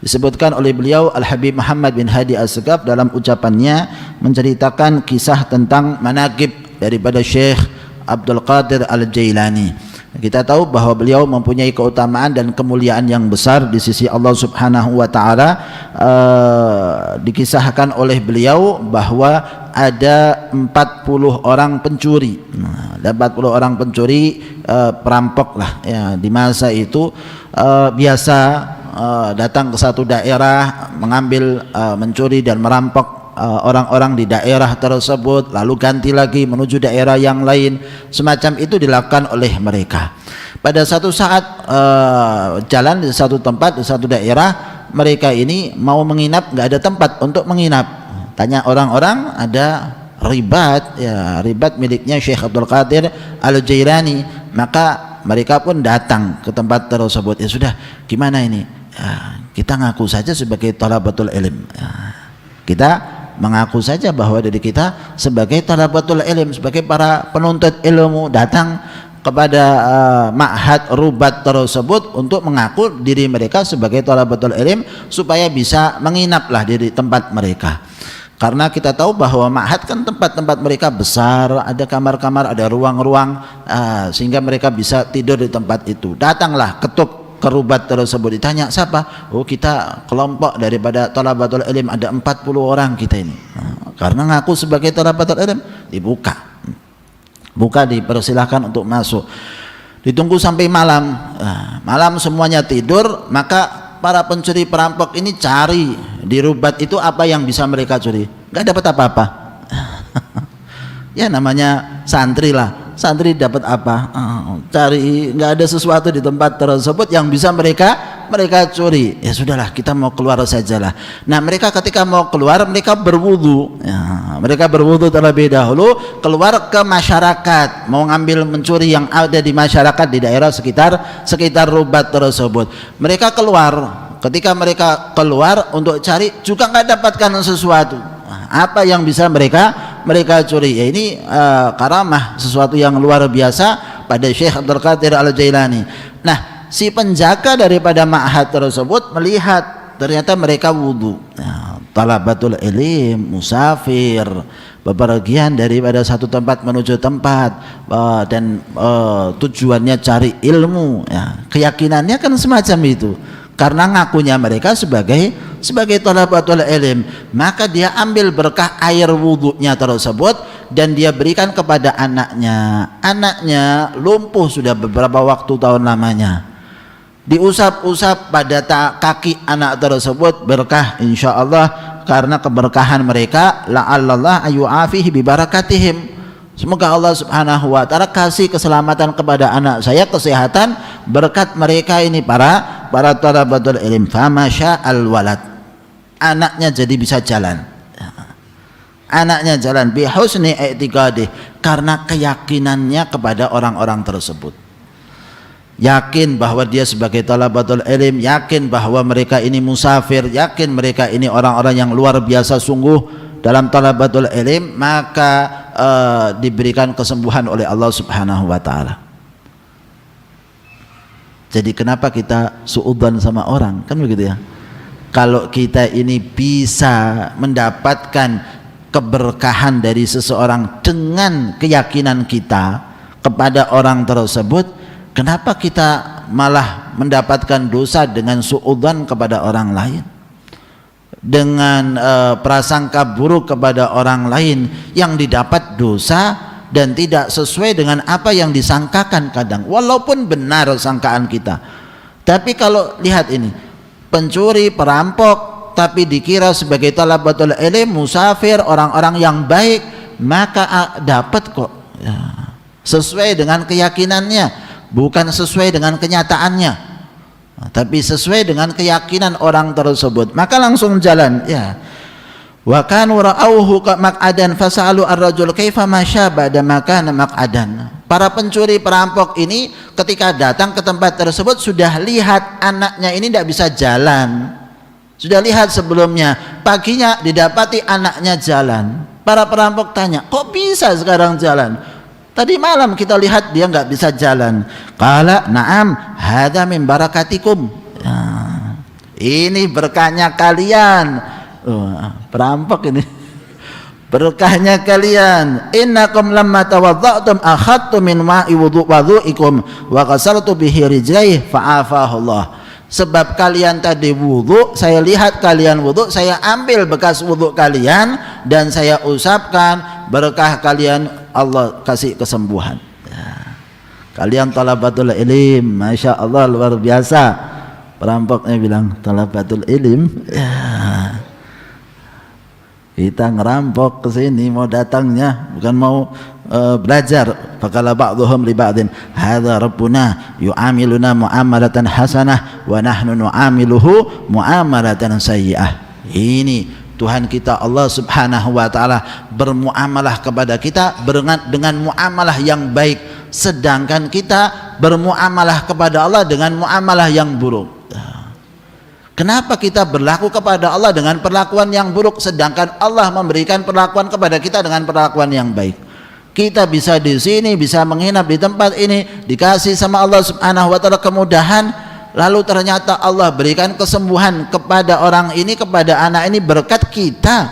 Disebutkan oleh beliau Al-Habib Muhammad bin Hadi As-Segaf dalam ucapannya menceritakan kisah tentang manaqib daripada Syekh Abdul Qadir Al-Jailani. Kita tahu bahwa beliau mempunyai keutamaan dan kemuliaan yang besar di sisi Allah Subhanahu wa taala. Dikisahkan oleh beliau bahwa ada 40 orang pencuri. Ada 40 orang pencuri, perampok lah ya, di masa itu biasa datang ke satu daerah, mengambil, mencuri dan merampok orang-orang di daerah tersebut, lalu ganti lagi menuju daerah yang lain. Semacam itu dilakukan oleh mereka. Pada satu saat jalan di satu tempat, di satu daerah, mereka ini mau menginap, nggak ada tempat untuk menginap. Tanya orang-orang, ada ribat, ya ribat miliknya Syekh Abdul Qadir Al-Jailani. Maka mereka pun datang ke tempat tersebut. Ya sudah, gimana ini? Ya, kita ngaku saja sebagai thalabatul ilm. Ya, kita mengaku saja bahwa diri kita sebagai thalabatul ilm, sebagai para penuntut ilmu, datang kepada ma'had rubat tersebut untuk mengaku diri mereka sebagai thalabatul ilm supaya bisa menginaplah di tempat mereka. Karena kita tahu bahwa ma'had kan tempat-tempat mereka besar, ada kamar-kamar, ada ruang-ruang, sehingga mereka bisa tidur di tempat itu. Datanglah, ketuk ke rubat tersebut, ditanya siapa? Oh, kita kelompok daripada thalabatul ilm, ada 40 orang kita ini. Karena ngaku sebagai thalabatul ilm, dibuka, dipersilahkan untuk masuk. Ditunggu sampai malam. Malam semuanya tidur, maka para pencuri perampok ini cari di rubat itu apa yang bisa mereka curi. Nggak dapat apa-apa. Ya namanya santri lah, santri dapat apa? Cari, nggak ada sesuatu di tempat tersebut yang bisa mereka curi. Ya sudahlah, kita mau keluar sajalah. Nah, mereka ketika mau keluar, mereka berwudu. Ya, mereka berwudu terlebih dahulu, keluar ke masyarakat, mau ngambil mencuri yang ada di masyarakat di daerah sekitar rubat tersebut. Mereka keluar. Ketika mereka keluar untuk cari, juga nggak dapatkan sesuatu. Apa yang bisa mereka curi? Ya ini karamah, sesuatu yang luar biasa pada Syekh Abdul Qadir Al-Jailani. Nah, si penjaga daripada ma'had tersebut melihat ternyata mereka wudu. Nah, talabatul ilm, musafir, bepergian daripada satu tempat menuju tempat, dan tujuannya cari ilmu. Ya, keyakinannya kan semacam itu. Karena ngakunya mereka sebagai thalabatul ilm, maka dia ambil berkah air wudunya tersebut dan dia berikan kepada anaknya. Anaknya lumpuh sudah beberapa tahun lamanya. Diusap-usap pada kaki anak tersebut, berkah insyaallah karena keberkahan mereka. La'allallah ayu'afihi bibarakatihim. Semoga Allah Subhanahu wa taala kasih keselamatan kepada anak saya, kesehatan berkat mereka ini para thalabatul ilm. Famasya al-walad, anaknya jadi bisa jalan. Anaknya jalan bihusni i'tiqadih, karena keyakinannya kepada orang-orang tersebut. Yakin bahwa dia sebagai thalabatul ilm, yakin bahwa mereka ini musafir, yakin mereka ini orang-orang yang luar biasa sungguh dalam thalabatul ilm, maka diberikan kesembuhan oleh Allah Subhanahu wa taala. Jadi kenapa kita suudzon sama orang? Kan begitu ya. Kalau kita ini bisa mendapatkan keberkahan dari seseorang dengan keyakinan kita kepada orang tersebut, kenapa kita malah mendapatkan dosa dengan suudzon kepada orang lain? Dengan prasangka buruk kepada orang lain, yang didapat dosa dan tidak sesuai dengan apa yang disangkakan kadang, walaupun benar sangkaan kita. Tapi kalau lihat ini, pencuri, perampok, tapi dikira sebagai thalabatul ilm, musafir, orang-orang yang baik, maka dapat kok ya, sesuai dengan keyakinannya, bukan sesuai dengan kenyataannya. Tapi sesuai dengan keyakinan orang tersebut, maka langsung jalan. Ya, wa kanu ra'auhu maq'adan fasalu ar-rajul kaifa masya ba'da ma kana maq'adan. Para pencuri perampok ini ketika datang ke tempat tersebut sudah lihat anaknya ini tidak bisa jalan, sudah lihat sebelumnya, paginya didapati anaknya jalan. Para perampok tanya, kok bisa sekarang jalan? Tadi malam kita lihat dia nggak bisa jalan. Qala na'am hadza min barakatikum. Ya. Ini berkahnya kalian. Perampok ini. Berkahnya kalian. Innakum lamma tawadda'tum akhadtu min ma'i wudu'ikum wa qasaltu bihi rijlaihi fa'afahullah. Sebab kalian tadi wudu, saya lihat kalian wudu, saya ambil bekas wudu kalian dan saya usapkan, berkah kalian Allah kasih kesembuhan. Ya. Kalian talabatul ilim, masya Allah luar biasa. Perampoknya bilang talabatul ilim. Ya. Kita ngerampok ke sini mau datangnya bukan mau belajar. Faqala ba'dhum li ba'din hadza rabbuna yu'amiluna mu'amalatan hasanah wa nahnu nu'amiluhu mu'amalatan sayyi'ah. Ini Tuhan kita Allah Subhanahu wa taala bermuamalah kepada kita dengan muamalah yang baik, sedangkan kita bermuamalah kepada Allah dengan muamalah yang buruk. Kenapa kita berlaku kepada Allah dengan perlakuan yang buruk, sedangkan Allah memberikan perlakuan kepada kita dengan perlakuan yang baik? Kita bisa di sini, bisa menginap di tempat ini, dikasih sama Allah Subhanahu wa taala kemudahan, lalu ternyata Allah berikan kesembuhan kepada orang ini, kepada anak ini berkat kita.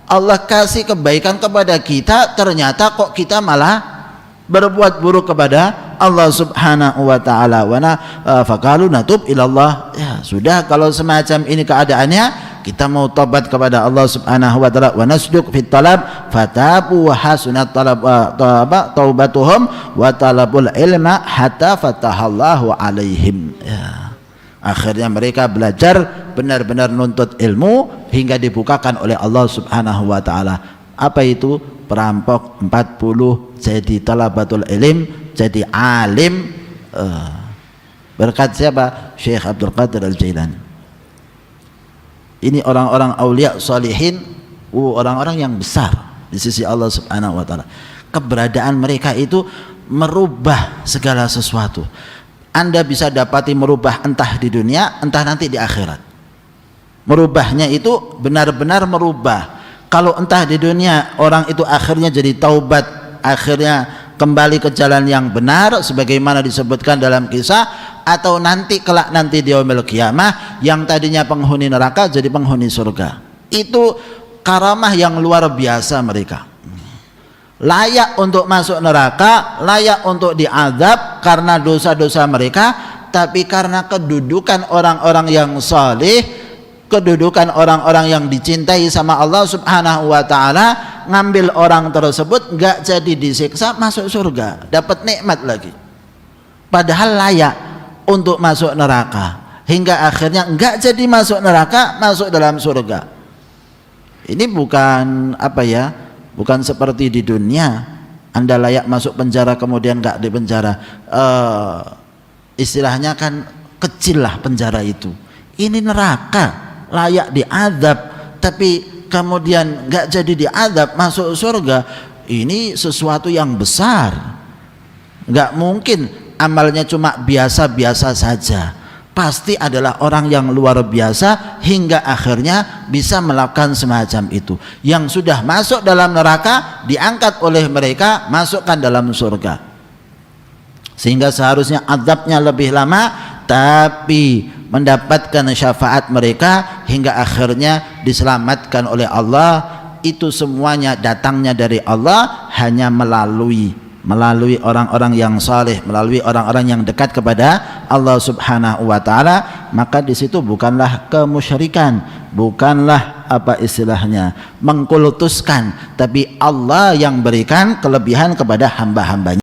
Allah kasih kebaikan kepada kita, ternyata kok kita malah berbuat buruk kepada Allah Subhanahu wa taala. Faqalu natub ilallah. Ya sudah, kalau semacam ini keadaannya, kita mau tobat kepada Allah Subhanahu wa taala. Wa nasduq fit talab fatabu wa hasunat talab taubatuhum wa talabul ilma hatta fatahallahu alaihim. Ya. Akhirnya mereka belajar benar-benar nuntut ilmu hingga dibukakan oleh Allah Subhanahu wa taala. Apa itu? Perampok 40 jadi talabatul ilim, jadi alim. Berkat siapa? Syekh Abdul Qadir Al-Jailani. Ini orang-orang aulia salihin, orang-orang yang besar di sisi Allah Subhanahu wa taala. Keberadaan mereka itu merubah segala sesuatu. Anda bisa dapati merubah entah di dunia, entah nanti di akhirat. Merubahnya itu benar-benar merubah. Kalau entah di dunia orang itu akhirnya jadi taubat, akhirnya kembali ke jalan yang benar sebagaimana disebutkan dalam kisah, atau nanti kelak nanti di yaumil qiyamah yang tadinya penghuni neraka jadi penghuni surga. Itu karamah yang luar biasa mereka. Layak untuk masuk neraka, layak untuk diazab karena dosa-dosa mereka, tapi karena kedudukan orang-orang yang saleh, kedudukan orang-orang yang dicintai sama Allah Subhanahu wa taala, ngambil orang tersebut enggak jadi disiksa, masuk surga, dapat nikmat lagi. Padahal layak untuk masuk neraka, hingga akhirnya enggak jadi masuk neraka, masuk dalam surga. Ini bukan apa ya? Bukan seperti di dunia Anda layak masuk penjara kemudian enggak di penjara. Istilahnya kan kecil lah penjara itu. Ini neraka, layak diadab, tapi kemudian nggak jadi diadab masuk surga. Ini sesuatu yang besar. Nggak mungkin amalnya cuma biasa-biasa saja. Pasti adalah orang yang luar biasa hingga akhirnya bisa melakukan semacam itu. Yang sudah masuk dalam neraka diangkat oleh mereka, masukkan dalam surga. Sehingga seharusnya azabnya lebih lama, tapi mendapatkan syafaat mereka hingga akhirnya diselamatkan oleh Allah. Itu semuanya datangnya dari Allah, hanya melalui orang-orang yang saleh, melalui orang-orang yang dekat kepada Allah Subhanahu wa taala. Maka di situ bukanlah kemusyrikan, bukanlah apa istilahnya mengkultuskan, tapi Allah yang berikan kelebihan kepada hamba-hambanya.